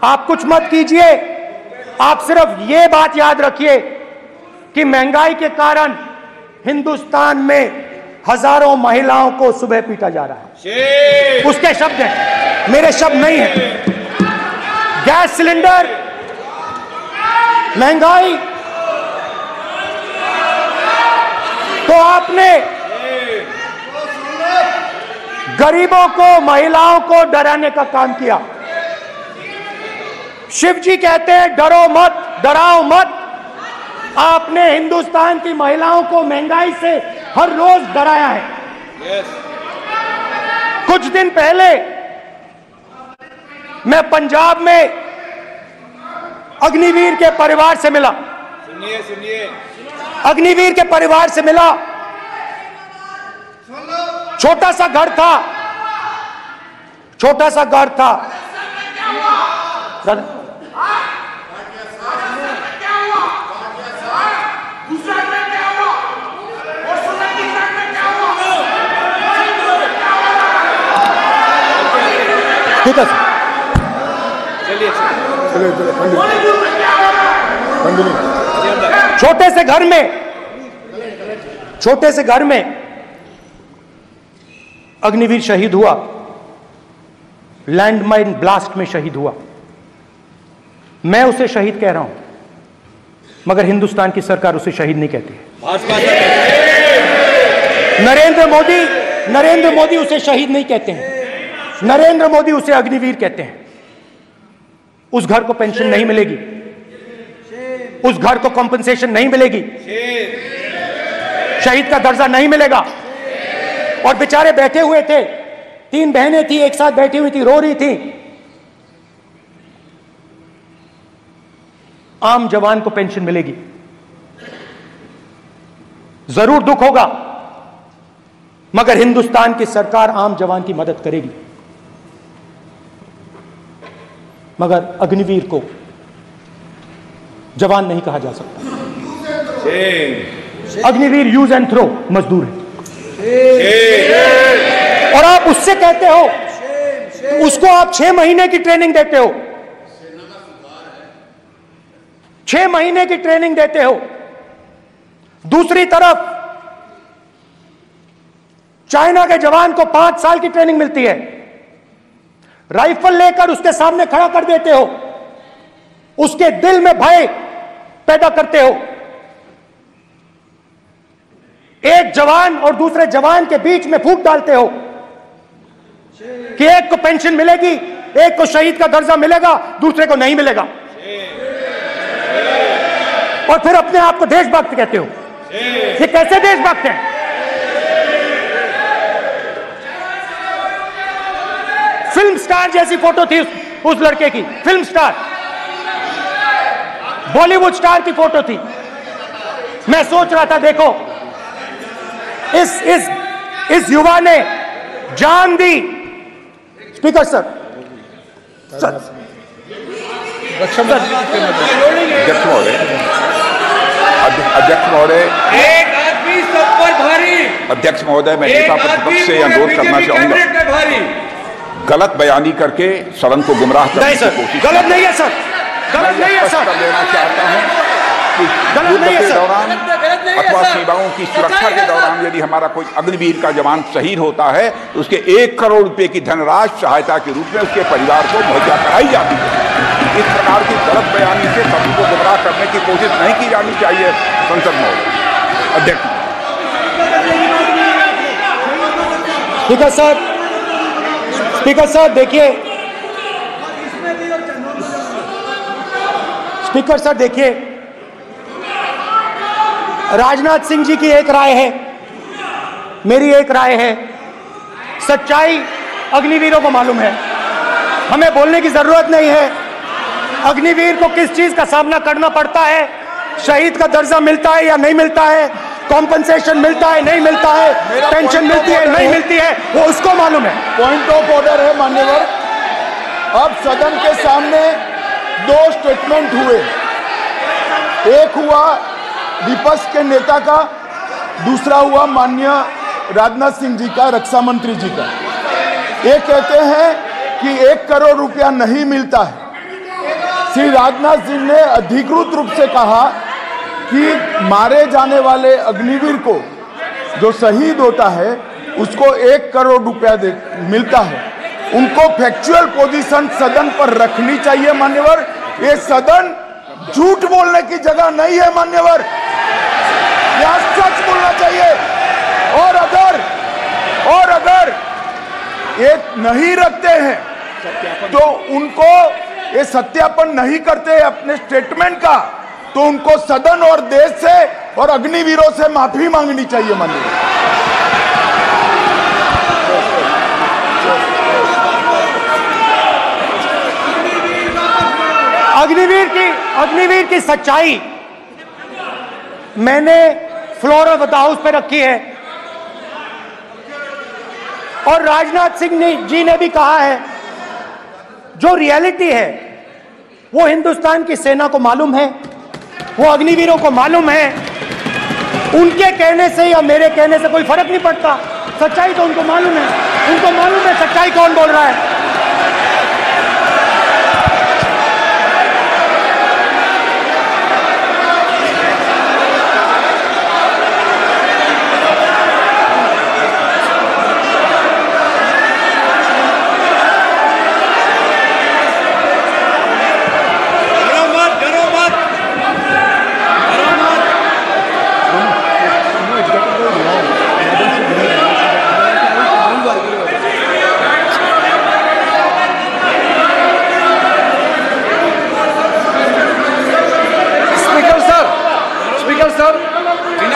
आप कुछ मत कीजिए। आप सिर्फ ये बात याद रखिए कि महंगाई के कारण हिंदुस्तान में हजारों महिलाओं को सुबह पीटा जा रहा है। उसके शब्द हैं, मेरे शब्द नहीं हैं। गैस सिलेंडर, महंगाई, तो आपने गरीबों को, महिलाओं को डराने का काम किया। शिव जी कहते हैं डरो मत, डराओ मत। आपने हिंदुस्तान की महिलाओं को महंगाई से हर रोज डराया है। कुछ दिन पहले मैं पंजाब में अग्निवीर के परिवार से मिला। सुनिए, अग्निवीर के परिवार से मिला। छोटा सा घर था, छोटा सा घर था। ठीक है सर, चलिए। छोटे से घर में अग्निवीर शहीद हुआ, लैंडमाइन ब्लास्ट में शहीद हुआ। मैं उसे शहीद कह रहा हूं, मगर हिंदुस्तान की सरकार उसे शहीद नहीं कहती। नरेंद्र मोदी उसे शहीद नहीं कहते हैं। नरेंद्र मोदी उसे अग्निवीर कहते हैं। उस घर को पेंशन नहीं मिलेगी, उस घर को कॉम्पनसेशन नहीं मिलेगी, शहीद का दर्जा नहीं मिलेगा। और बेचारे बैठे हुए थे, 3 बहनें थी, एक साथ बैठी हुई थी, रो रही थी। आम जवान को पेंशन मिलेगी, जरूर दुख होगा, मगर हिंदुस्तान की सरकार आम जवान की मदद करेगी। मगर अग्निवीर को जवान नहीं कहा जा सकता। अग्निवीर यूज एंड थ्रो मजदूर है। और आप उससे कहते हो, उसको आप 6 महीने की ट्रेनिंग देते हो, 6 महीने की ट्रेनिंग देते हो। दूसरी तरफ चाइना के जवान को 5 साल की ट्रेनिंग मिलती है, राइफल लेकर उसके सामने खड़ा कर देते हो, उसके दिल में भय पैदा करते हो। एक जवान और दूसरे जवान के बीच में फूट डालते हो कि एक को पेंशन मिलेगी, एक को शहीद का दर्जा मिलेगा, दूसरे को नहीं मिलेगा। और फिर अपने आप को देशभक्त कहते हो। ये कैसे देशभक्त हैं? फिल्म स्टार जैसी फोटो थी उस लड़के की, फिल्म स्टार, बॉलीवुड स्टार की फोटो थी। मैं सोच रहा था, देखो इस युवा ने जान दी। स्पीकर सर, अध्यक्ष महोदय, एक आदमी सब पर भारी। अध्यक्ष महोदय, मैं नेता प्रतिपक्ष से अनुरोध करना चाहूंगा, गलत बयानी करके सदन को गुमराह करने की कोशिश। गलत नहीं है सर, गलत नहीं है सर। लेना चाहता हूं कि युद्ध के दौरान अथवा सीमाओं की सुरक्षा के दौरान यदि हमारा कोई अग्निवीर का जवान शहीद होता है तो उसके 1 करोड़ रुपए की धनराशि सहायता के रूप में उसके परिवार को मुहैया कराई जाती है। इस प्रकार की गलत बयानी से सभी को गुमराह करने की कोशिश नहीं की जानी चाहिए। संसद में अध्यक्ष। स्पीकर सर देखिए, स्पीकर सर देखिए, राजनाथ सिंह जी की एक राय है, मेरी एक राय है। सच्चाई अग्निवीरों को मालूम है, हमें बोलने की जरूरत नहीं है। अग्निवीर को किस चीज का सामना करना पड़ता है, शहीद का दर्जा मिलता है या नहीं मिलता है, कॉम्पनसेशन मिलता है नहीं मिलता है, पेंशन मिलती है नहीं मिलती है, वो उसको मालूम है। पॉइंट ऑफ ऑर्डर है मान्यवर। अब सदन के सामने 2 स्टेटमेंट हुए, एक हुआ विपक्ष के नेता का, दूसरा हुआ माननीय राजनाथ सिंह जी का, रक्षा मंत्री जी का। ये कहते हैं कि 1 करोड़ रुपया नहीं मिलता है। श्री राजनाथ सिंह ने अधिकृत रूप से कहा कि मारे जाने वाले अग्निवीर को जो शहीद होता है उसको 1 करोड़ रुपया मिलता है। उनको फैक्चुअल पोजीशन सदन पर रखनी चाहिए मान्यवर। ये सदन झूठ बोलने की जगह नहीं है मान्यवर, यह सच बोलना चाहिए। और अगर ये नहीं रखते हैं तो उनको ये सत्यापन नहीं करते अपने स्टेटमेंट का, तो उनको सदन और देश से और अग्निवीरों से माफी मांगनी चाहिए माननीय। अग्निवीर की सच्चाई मैंने फ्लोर ऑफ द हाउस पे रखी है और राजनाथ सिंह जी ने भी कहा है जो रियलिटी है वो हिंदुस्तान की सेना को मालूम है, वो अग्निवीरों को मालूम है। उनके कहने से या मेरे कहने से कोई फर्क नहीं पड़ता, सच्चाई तो उनको मालूम है। उनको मालूम है सच्चाई कौन बोल रहा है।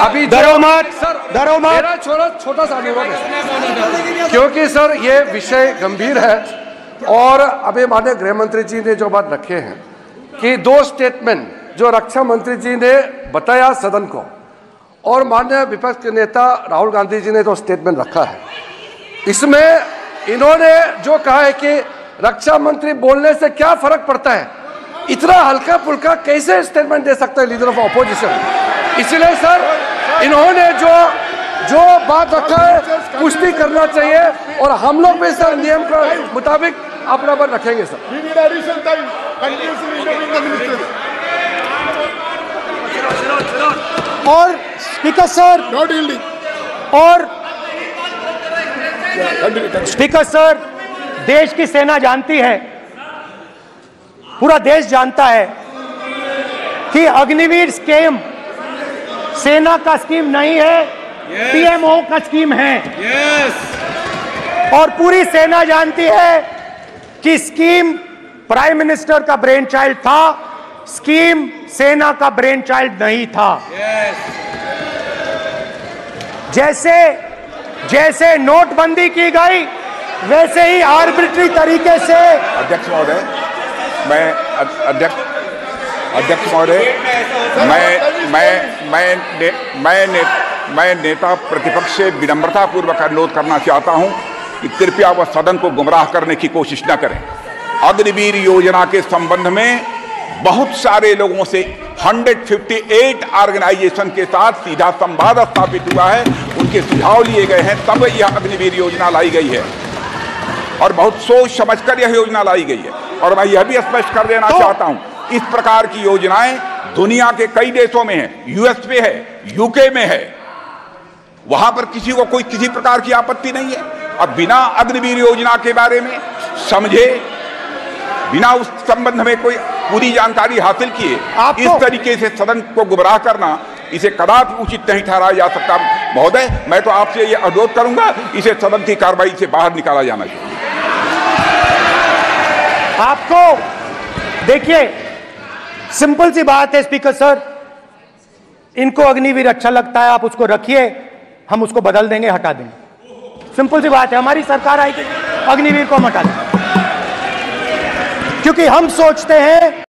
अभी डरो मत मेरा छोटा सा अनुरोध है, क्योंकि सर ये विषय गंभीर है और अभी माननीय गृह मंत्री जी ने जो बात रखे हैं कि 2 स्टेटमेंट जो रक्षा मंत्री जी ने बताया सदन को और माननीय विपक्ष के नेता राहुल गांधी जी ने जो स्टेटमेंट रखा है, इसमें इन्होंने जो कहा है कि रक्षा मंत्री बोलने से क्या फर्क पड़ता है, इतना हल्का फुल्का कैसे स्टेटमेंट दे सकता है लीडर ऑफ ऑपोजिशन। इसलिए सर इन्होंने जो बात रखा है पुष्टि करना चाहिए और हम लोग भी सर नियम के मुताबिक अपना बात रखेंगे सर। और स्पीकर सर स्पीकर सर देश की सेना जानती है, पूरा देश जानता है कि अग्निवीर स्कीम सेना का स्कीम नहीं है, पीएमओ का स्कीम है। और पूरी सेना जानती है कि स्कीम प्राइम मिनिस्टर का ब्रेन चाइल्ड था, स्कीम सेना का ब्रेन चाइल्ड नहीं था। जैसे नोटबंदी की गई वैसे ही आर्बिट्री तरीके से। अध्यक्ष महोदय, मैं नेता प्रतिपक्ष से विनम्रता पूर्वक अनुरोध करना चाहता हूं कि कृपया वह सदन को गुमराह करने की कोशिश न करें। अग्निवीर योजना के संबंध में बहुत सारे लोगों से 158 ऑर्गेनाइजेशन के साथ सीधा संवाद स्थापित हुआ है, उनके सुझाव लिए गए हैं, तब यह अग्निवीर योजना लाई गई है और बहुत सोच समझकर यह योजना लाई गई है। और मैं यह भी स्पष्ट कर देना चाहता हूं, इस प्रकार की योजनाएं दुनिया के कई देशों में है, यूएस में है, यूके में है, वहां पर किसी को कोई किसी प्रकार की आपत्ति नहीं है। अब बिना अग्निवीर योजना के बारे में समझे, बिना उस संबंध में कोई पूरी जानकारी हासिल किए इस तरीके से सदन को गुमराह करना, इसे कदापि उचित नहीं ठहराया जा सकता। महोदय, मैं तो आपसे यह अनुरोध करूंगा, इसे सदन की कार्रवाई से बाहर निकाला जाना चाहिए। आपको देखिए, सिंपल सी बात है स्पीकर सर, इनको अग्निवीर अच्छा लगता है, आप उसको रखिए, हम उसको बदल देंगे, हटा देंगे। सिंपल सी बात है, हमारी सरकार आएगी, अग्निवीर को हम हटा देंगे, क्योंकि हम सोचते हैं